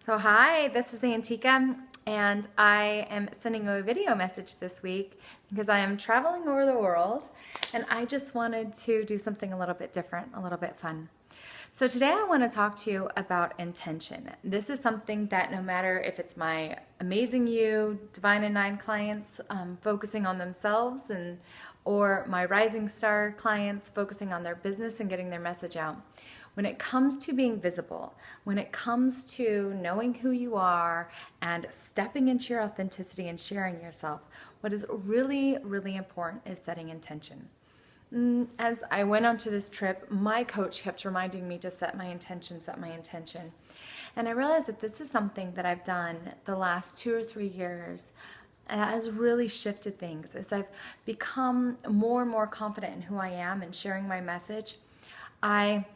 So hi, this is Antika, and I am sending a video message this week because I am traveling over the world and I just wanted to do something a little bit different, a little bit fun. So today I want to talk to you about intention. This is something that no matter if it's my Amazing You, Divine and Nine clients focusing on themselves or my Rising Star clients focusing on their business and getting their message out. When it comes to being visible, when it comes to knowing who you are and stepping into your authenticity and sharing yourself, what is really, really important is setting intention. As I went onto this trip, my coach kept reminding me to set my intention, set my intention. And I realized that this is something that I've done the last 2 or 3 years. And it has really shifted things. As I've become more and more confident in who I am and sharing my message, I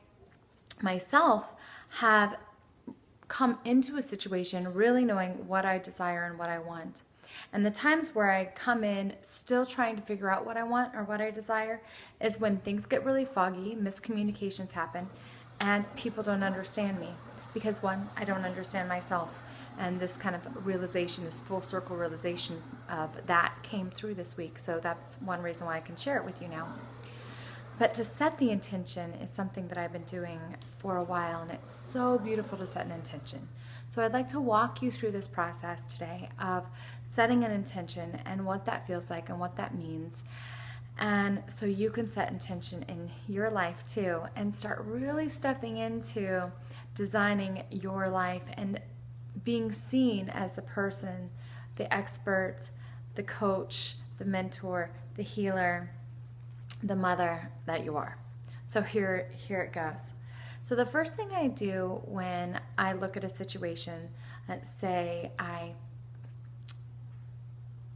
myself have come into a situation really knowing what I desire and what I want. And the times where I come in still trying to figure out what I want or what I desire is when things get really foggy, miscommunications happen, and people don't understand me. Because one, I don't understand myself. And this kind of realization, this full circle realization of that came through this week. So that's one reason why I can share it with you now. But to set the intention is something that I've been doing for a while, and it's so beautiful to set an intention. So I'd like to walk you through this process today of setting an intention and what that feels like and what that means. And so you can set intention in your life too and start really stepping into designing your life and being seen as the person, the expert, the coach, the mentor, the healer, the mother that you are. So here it goes. So the first thing I do when I look at a situation, let's say I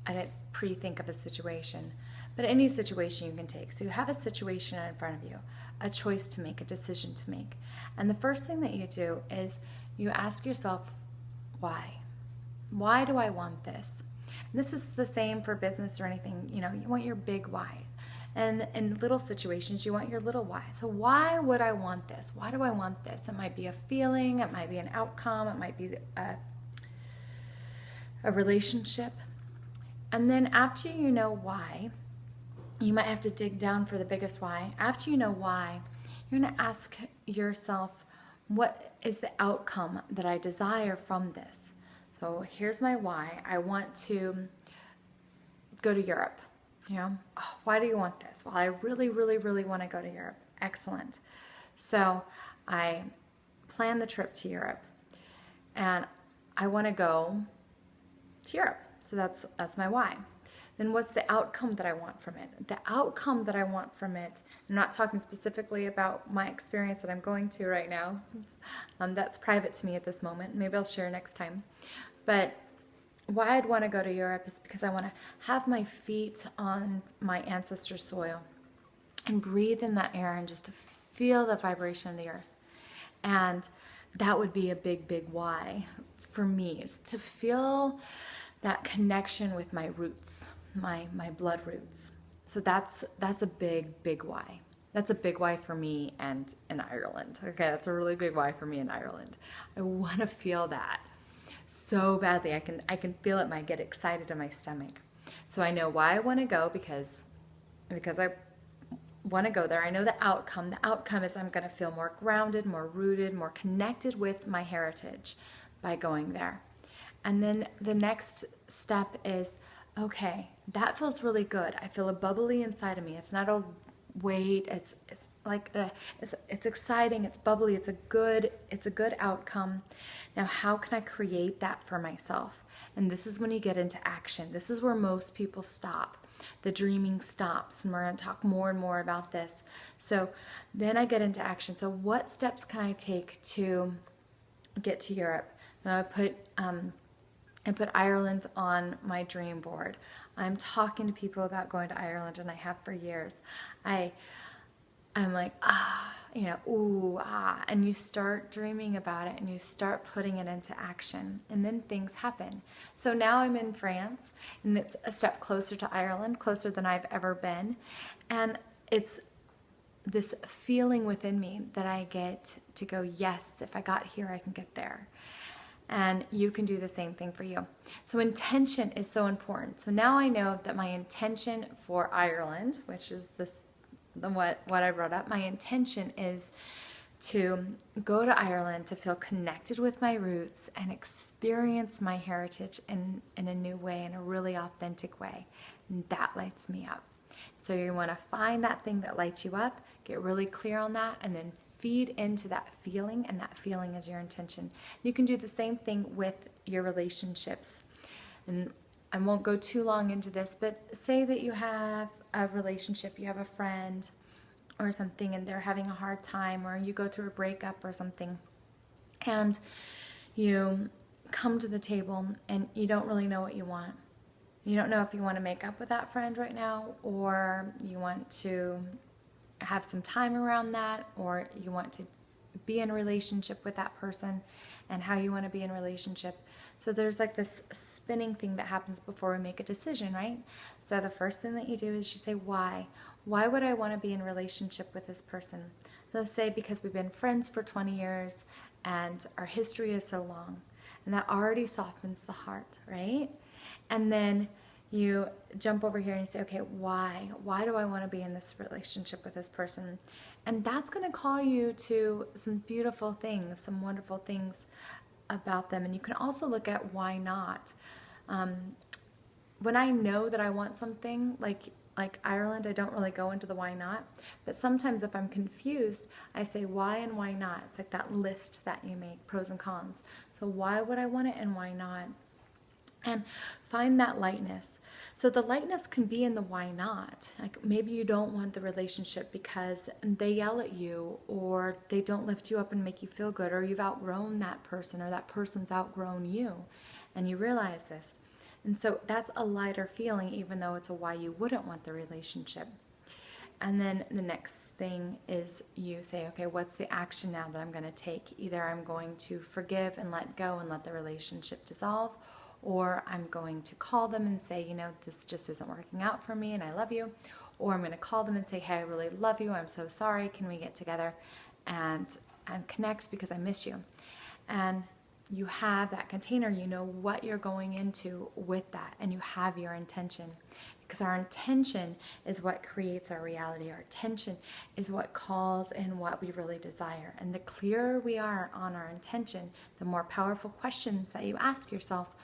didn't pre-think of a situation, but any situation you can take. So you have a situation in front of you, a choice to make, a decision to make. And the first thing that you do is you ask yourself, why? Why do I want this? And this is the same for business or anything. You want your big why. And in little situations, you want your little why. So why would I want this? Why do I want this? It might be a feeling, it might be an outcome, it might be a relationship. And then after you know why, you might have to dig down for the biggest why. After you know why, you're going to ask yourself, what is the outcome that I desire from this? So here's my why. I want to go to Europe. Why do you want this? Well, I really, really, really want to go to Europe. Excellent. So I plan the trip to Europe, and I want to go to Europe. So that's my why. Then what's the outcome that I want from it? The outcome that I want from it, I'm not talking specifically about my experience that I'm going to right now. That's private to me at this moment. Maybe I'll share next time. But why I'd want to go to Europe is because I want to have my feet on my ancestors' soil and breathe in that air and just to feel the vibration of the earth. And that would be a big, big why for me, is to feel that connection with my roots, my blood roots. So that's a big, big why. That's a big why for me and in Ireland. Okay, that's a really big why for me in Ireland. I want to feel that so badly. I can feel it. I get excited in my stomach. So I know why I want to go because I want to go there. I know the outcome. The outcome is I'm going to feel more grounded, more rooted, more connected with my heritage by going there. And then the next step is, okay, that feels really good. I feel a bubbly inside of me. It's not a weight. It's it's exciting. It's bubbly. It's a good outcome. Now, how can I create that for myself? And this is when you get into action. This is where most people stop. The dreaming stops, and we're going to talk more and more about this. So then I get into action. So what steps can I take to get to Europe? Now I put Ireland on my dream board. I'm talking to people about going to Ireland, and I have for years. I'm like, and you start dreaming about it and you start putting it into action, and then things happen. So now I'm in France, and it's a step closer to Ireland, closer than I've ever been. And it's this feeling within me that I get to go, yes, if I got here, I can get there. And you can do the same thing for you. So intention is so important. So now I know that my intention for Ireland, which is what I wrote up, my intention is to go to Ireland to feel connected with my roots and experience my heritage in a new way, in a really authentic way. And that lights me up. So you want to find that thing that lights you up, get really clear on that, and then feed into that feeling, and that feeling is your intention. You can do the same thing with your relationships. And I won't go too long into this, but say that you have a relationship, you have a friend or something, and they're having a hard time, or you go through a breakup or something, and you come to the table and you don't really know what you want. You don't know if you want to make up with that friend right now, or you want to have some time around that, or you want to be in a relationship with that person and how you want to be in a relationship. So there's like this spinning thing that happens before we make a decision, right? So the first thing that you do is you say, why? Why would I want to be in a relationship with this person? So say because we've been friends for 20 years and our history is so long, and that already softens the heart, right? And then you jump over here and you say, okay, why? Why do I want to be in this relationship with this person? And that's going to call you to some beautiful things, some wonderful things about them. And you can also look at why not. When I know that I want something like Ireland, I don't really go into the why not. But sometimes if I'm confused, I say why and why not. It's like that list that you make, pros and cons. So why would I want it and why not? And find that lightness. So the lightness can be in the why not. Like maybe you don't want the relationship because they yell at you, or they don't lift you up and make you feel good, or you've outgrown that person, or that person's outgrown you, and you realize this. And so that's a lighter feeling, even though it's a why you wouldn't want the relationship. And then the next thing is you say, okay, what's the action now that I'm going to take? Either I'm going to forgive and let go and let the relationship dissolve, or I'm going to call them and say, you know, this just isn't working out for me and I love you. Or I'm going to call them and say, hey, I really love you. I'm so sorry. Can we get together and connect because I miss you? And you have that container, you know what you're going into with that, and you have your intention. Because our intention is what creates our reality. Our intention is what calls in what we really desire. And the clearer we are on our intention, the more powerful questions that you ask yourself,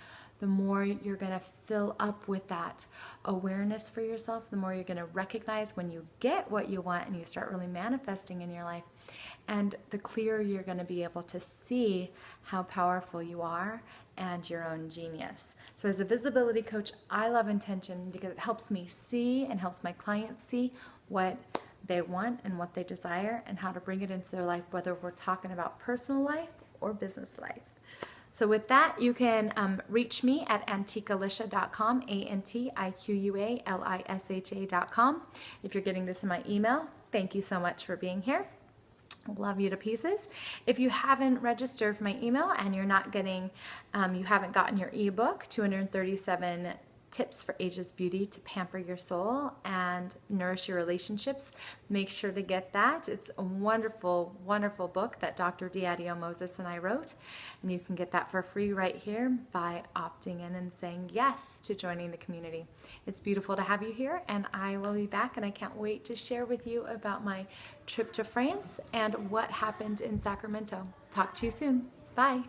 the more you're going to fill up with that awareness for yourself, the more you're going to recognize when you get what you want and you start really manifesting in your life. And the clearer you're going to be able to see how powerful you are and your own genius. So as a visibility coach, I love intention because it helps me see and helps my clients see what they want and what they desire and how to bring it into their life, whether we're talking about personal life or business life. So with that, you can reach me at antiqualisha.com, ANTIQUALISHA.com. If you're getting this in my email, thank you so much for being here. Love you to pieces. If you haven't registered for my email and you're not getting, you haven't gotten your ebook, 237 Tips for Ageless Beauty to Pamper Your Soul and Nourish Your Relationships, make sure to get that. It's a wonderful, wonderful book that Dr. Diadio Moses and I wrote, and you can get that for free right here by opting in and saying yes to joining the community. It's beautiful to have you here, and I will be back, and I can't wait to share with you about my trip to France and what happened in Sacramento. Talk to you soon. Bye.